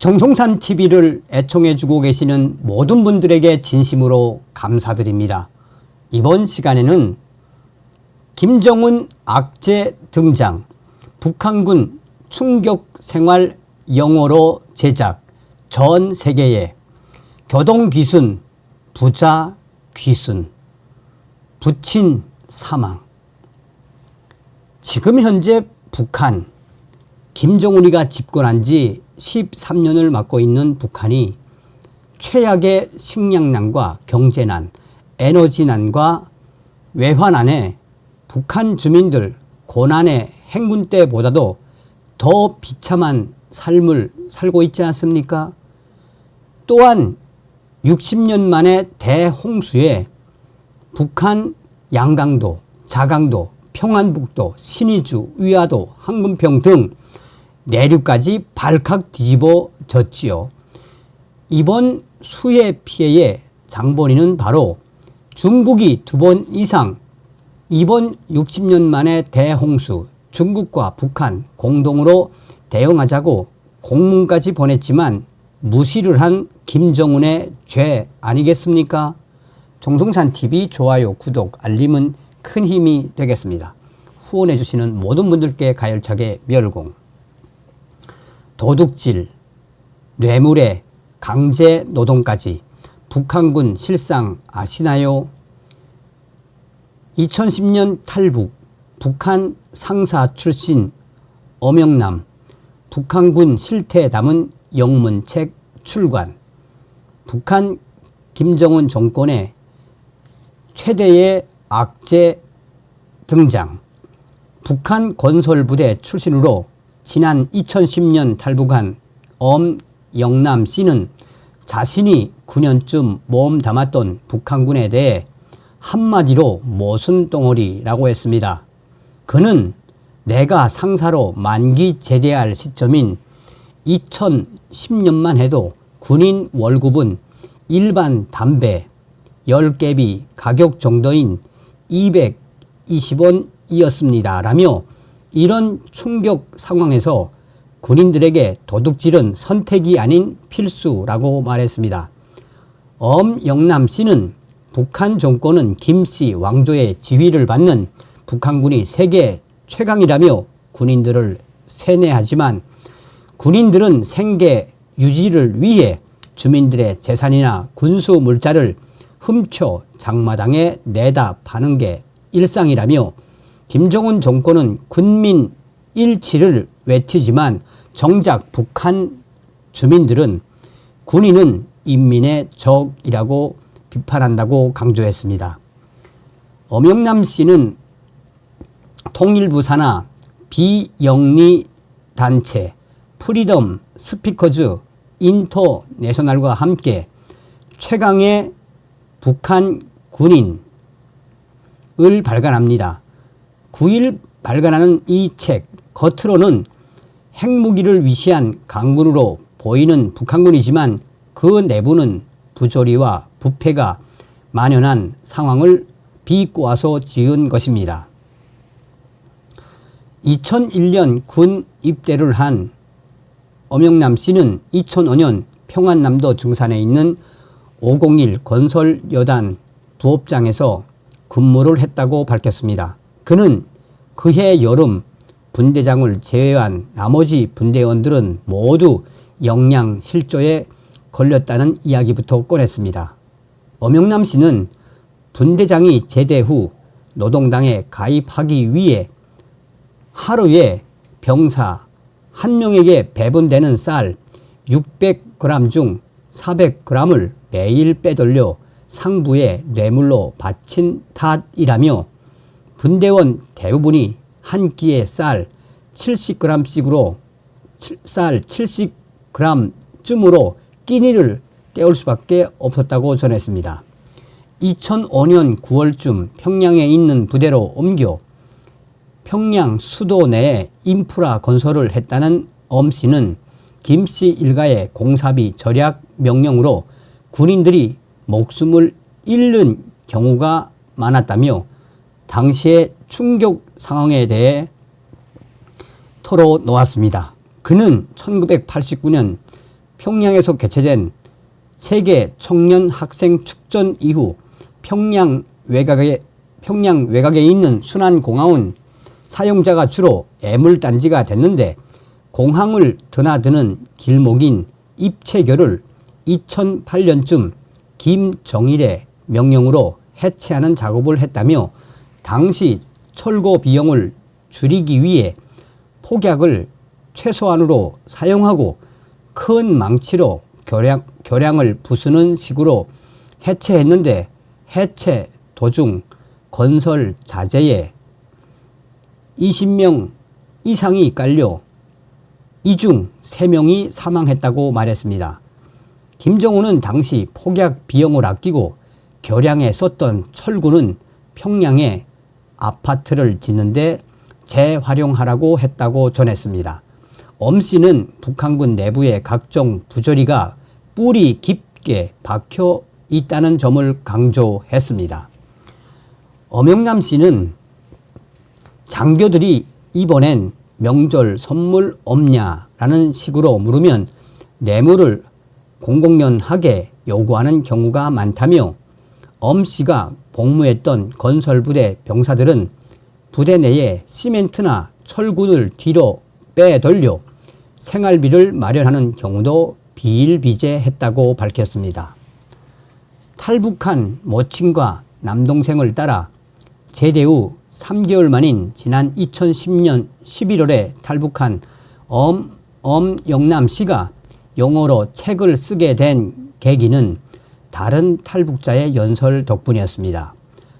정성산 TV를 애청해주고 계시는 모든 분들에게 진심으로 감사드립니다. 이번 시간에는 김정은 악재 등장, 북한군 충격생활 영어로 제작, 전 세계에 교동귀순, 부자 귀순, 부친 사망. 지금 현재 북한, 김정은이가 집권한 지 13년을 맡고 있는 북한이 최악의 식량난과 경제난, 에너지난과 외환난에 북한 주민들 고난의 행군 때보다도 더 비참한 삶을 살고 있지 않습니까? 또한 60년 만에 대홍수에 북한 양강도, 자강도, 평안북도, 신의주, 위화도, 항문평 등 내륙까지 발칵 뒤집어졌지요. 이번 수해 피해의 장본인은 바로 중국이 2번 이상 이번 60년 만에 대홍수 중국과 북한 공동으로 대응하자고 공문까지 보냈지만 무시를 한 김정은의 죄 아니겠습니까? 정성산TV 좋아요, 구독, 알림은 큰 힘이 되겠습니다. 후원해 주시는 모든 분들께 가열차게 멸공. 도둑질, 뇌물에 강제 노동까지 북한군 실상 아시나요? 2010년 탈북, 북한 상사 출신 엄영남, 북한군 실태 담은 영문책 출간, 북한 김정은 정권의 최대의 악재 등장, 북한 건설부대 출신으로 지난 2010년 탈북한 엄영남 씨는 자신이 9년쯤 몸 담았던 북한군에 대해 한마디로 모순덩어리라고 했습니다. 그는 내가 상사로 만기 제대할 시점인 2010년만 해도 군인 월급은 일반 담배 10개비 가격 정도인 220원이었습니다. 라며 이런 충격 상황에서 군인들에게 도둑질은 선택이 아닌 필수라고 말했습니다. 엄영남 씨는 북한 정권은 김씨 왕조의 지휘를 받는 북한군이 세계 최강이라며 군인들을 세뇌하지만 군인들은 생계 유지를 위해 주민들의 재산이나 군수 물자를 훔쳐 장마당에 내다 파는 게 일상이라며 김정은 정권은 군민 일치를 외치지만 정작 북한 주민들은 군인은 인민의 적이라고 비판한다고 강조했습니다. 엄영남 씨는 통일부 산하 비영리 단체 프리덤 스피커즈 인터내셔널과 함께 최강의 북한 군인을 발간합니다. 9일 발간하는 이 책, 겉으로는 핵무기를 위시한 강군으로 보이는 북한군이지만 그 내부는 부조리와 부패가 만연한 상황을 비꼬아서 지은 것입니다. 2001년 군 입대를 한 엄영남 씨는 2005년 평안남도 증산에 있는 501 건설여단 부업장에서 근무를 했다고 밝혔습니다. 그는 그해 여름 분대장을 제외한 나머지 분대원들은 모두 영양실조에 걸렸다는 이야기부터 꺼냈습니다. 엄영남 씨는 분대장이 제대 후 노동당에 가입하기 위해 하루에 병사 한 명에게 배분되는 쌀 600g 중 400g을 매일 빼돌려 상부에 뇌물로 바친 탓이라며 분대원 대부분이 한 끼에 쌀 70g씩으로 쌀 70g쯤으로 끼니를 때울 수밖에 없었다고 전했습니다. 2005년 9월쯤 평양에 있는 부대로 옮겨 평양 수도 내에 인프라 건설을 했다는 엄 씨는 김 씨 일가의 공사비 절약 명령으로 군인들이 목숨을 잃는 경우가 많았다며 당시의 충격 상황에 대해 털어놓았습니다. 그는 1989년 평양에서 개최된 세계 청년 학생 축전 이후 평양 외곽에 있는 순환공항은 사용자가 주로 애물단지가 됐는데, 공항을 드나드는 길목인 입체교를 2008년쯤 김정일의 명령으로 해체하는 작업을 했다며, 당시 철거 비용을 줄이기 위해 폭약을 최소한으로 사용하고 큰 망치로 교량을 부수는 식으로 해체했는데, 해체 도중 건설 자재에 20명 이상이 깔려 이 중 3명이 사망했다고 말했습니다. 김정은은 당시 폭약 비용을 아끼고 교량에 썼던 철구는 평양에 아파트를 짓는데 재활용하라고 했다고 전했습니다. 엄 씨는 북한군 내부의 각종 부조리가 뿌리 깊게 박혀 있다는 점을 강조했습니다. 엄영남 씨는 장교들이 이번엔 명절 선물 없냐라는 식으로 물으면 뇌물을 공공연하게 요구하는 경우가 많다며, 엄 씨가 복무했던 건설부대 병사들은 부대 내에 시멘트나 철근을 뒤로 빼돌려 생활비를 마련하는 경우도 비일비재했다고 밝혔습니다. 탈북한 모친과 남동생을 따라 제대 후 3개월 만인 지난 2010년 11월에 탈북한 엄영남 씨가 영어로 책을 쓰게 된 계기는 다른 탈북자의 연설 덕분이었습니다.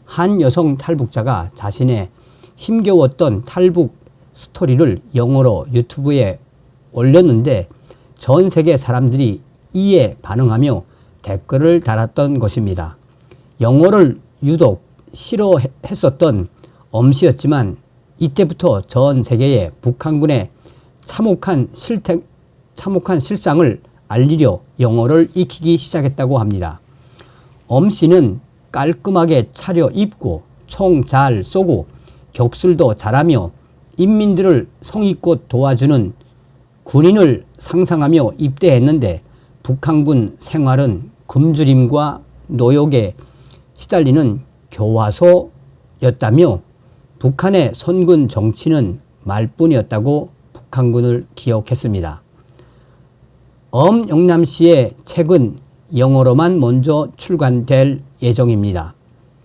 한 여성 탈북자가 자신의 힘겨웠던 탈북 스토리를 영어로 유튜브에 올렸는데, 전 세계 사람들이 이에 반응하며 댓글을 달았던 것입니다. 영어를 유독 싫어했었던 엄 씨였지만 이때부터 전 세계에 북한군의 참혹한 실상을 알리려 영어를 익히기 시작했다고 합니다. 엄 씨는 깔끔하게 차려입고 총 잘 쏘고 격술도 잘하며 인민들을 성의껏 도와주는 군인을 상상하며 입대했는데, 북한군 생활은 굶주림과 노역에 시달리는 교화소였다며, 북한의 선군 정치는 말뿐이었다고 북한군을 기억했습니다. 엄영남 씨의 책은 영어로만 먼저 출간될 예정입니다.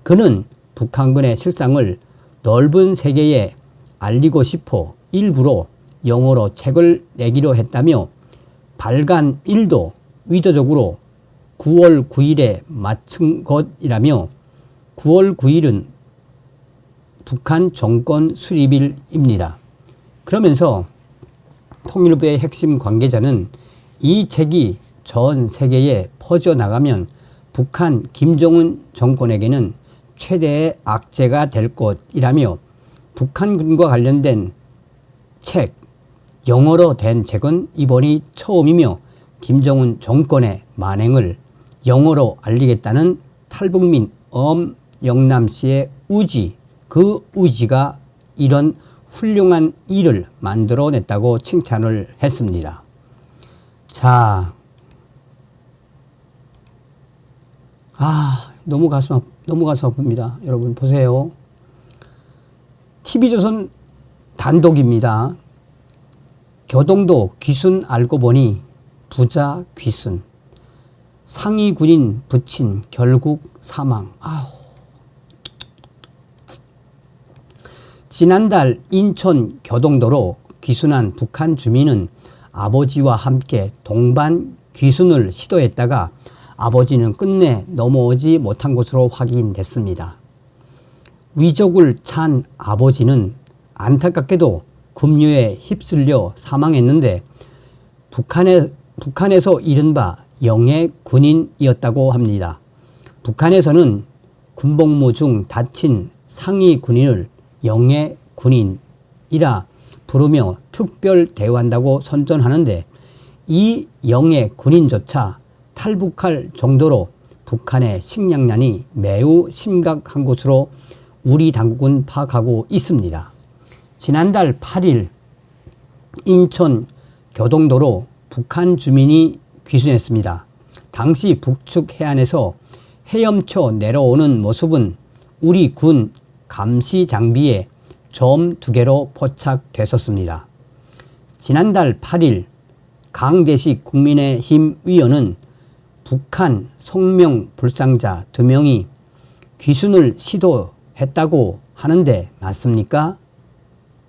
그는 북한군의 실상을 넓은 세계에 알리고 싶어 일부러 영어로 책을 내기로 했다며, 발간일도 의도적으로 9월 9일에 맞춘 것이라며, 9월 9일은 북한 정권 수립일입니다. 그러면서 통일부의 핵심 관계자는 이 책이 전 세계에 퍼져나가면 북한 김정은 정권에게는 최대의 악재가 될 것이라며, 북한군과 관련된 책, 영어로 된 책은 이번이 처음이며 김정은 정권의 만행을 영어로 알리겠다는 탈북민 엄영남 씨의 의지, 그 의지가 이런 훌륭한 일을 만들어냈다고 칭찬을 했습니다. 자, 너무 가슴 아픕니다. 여러분 보세요. TV조선 단독입니다. 교동도 귀순 알고 보니 부자 귀순. 상위 군인 부친 결국 사망. 지난달 인천 교동도로 귀순한 북한 주민은 아버지와 함께 동반 귀순을 시도했다가 아버지는 끝내 넘어오지 못한 것으로 확인됐습니다. 위족을 찬 아버지는 안타깝게도 급류에 휩쓸려 사망했는데, 북한에서 이른바 영예 군인이었다고 합니다. 북한에서는 군복무 중 다친 상위 군인을 영예 군인이라 부르며 특별 대우한다고 선전하는데, 이 영예 군인조차 탈북할 정도로 북한의 식량난이 매우 심각한 것으로 우리 당국은 파악하고 있습니다. 지난달 8일 인천 교동도로 북한 주민이 귀순했습니다. 당시 북측 해안에서 헤엄쳐 내려오는 모습은 우리 군 감시 장비에 점 2개로 포착됐었습니다. 지난달 8일 강대식 국민의힘 의원은 북한 성명 불상자 2명이 귀순을 시도했다고 하는데 맞습니까?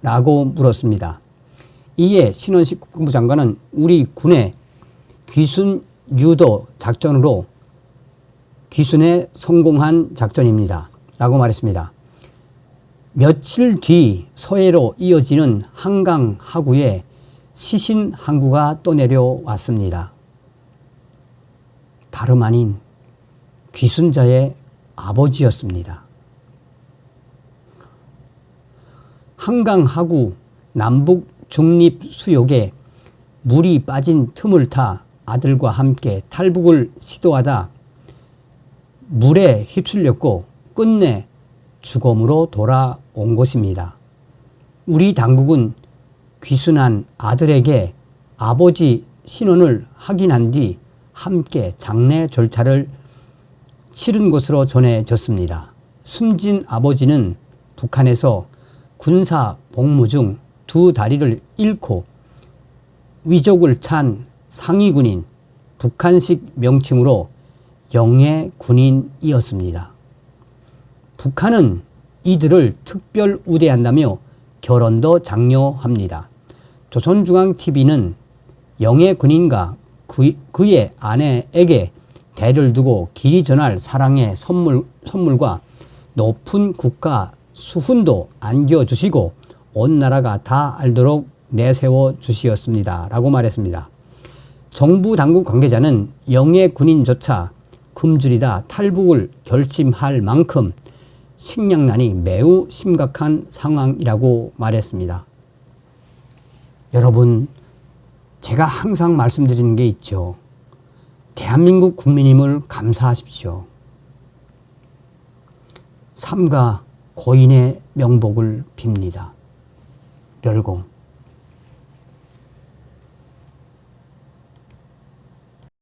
라고 물었습니다. 이에 신원식 국방부 장관은 우리 군의 귀순 유도 작전으로 귀순에 성공한 작전입니다. 라고 말했습니다. 며칠 뒤 서해로 이어지는 한강 하구에 시신 항구가 또 내려왔습니다. 다름 아닌 귀순자의 아버지였습니다. 한강 하구 남북 중립 수욕에 물이 빠진 틈을 타 아들과 함께 탈북을 시도하다 물에 휩쓸렸고 끝내 죽음으로 돌아온 것입니다. 우리 당국은 귀순한 아들에게 아버지 신원을 확인한 뒤 함께 장례 절차를 치른 것으로 전해졌습니다. 숨진 아버지는 북한에서 군사 복무 중 2다리를 잃고 위족을 찬 상위군인, 북한식 명칭으로 영예군인이었습니다. 북한은 이들을 특별 우대한다며 결혼도 장려합니다. 조선중앙TV는 영예군인과 그의 아내에게 대를 두고 길이 전할 사랑의 선물과 높은 국가 수훈도 안겨주시고 온 나라가 다 알도록 내세워 주시었습니다. 라고 말했습니다. 정부 당국 관계자는 영예군인조차 굶주리다 탈북을 결심할 만큼 식량난이 매우 심각한 상황이라고 말했습니다. 여러분, 제가 항상 말씀드리는 게 있죠. 대한민국 국민임을 감사하십시오. 삼가 고인의 명복을 빕니다. 멸공.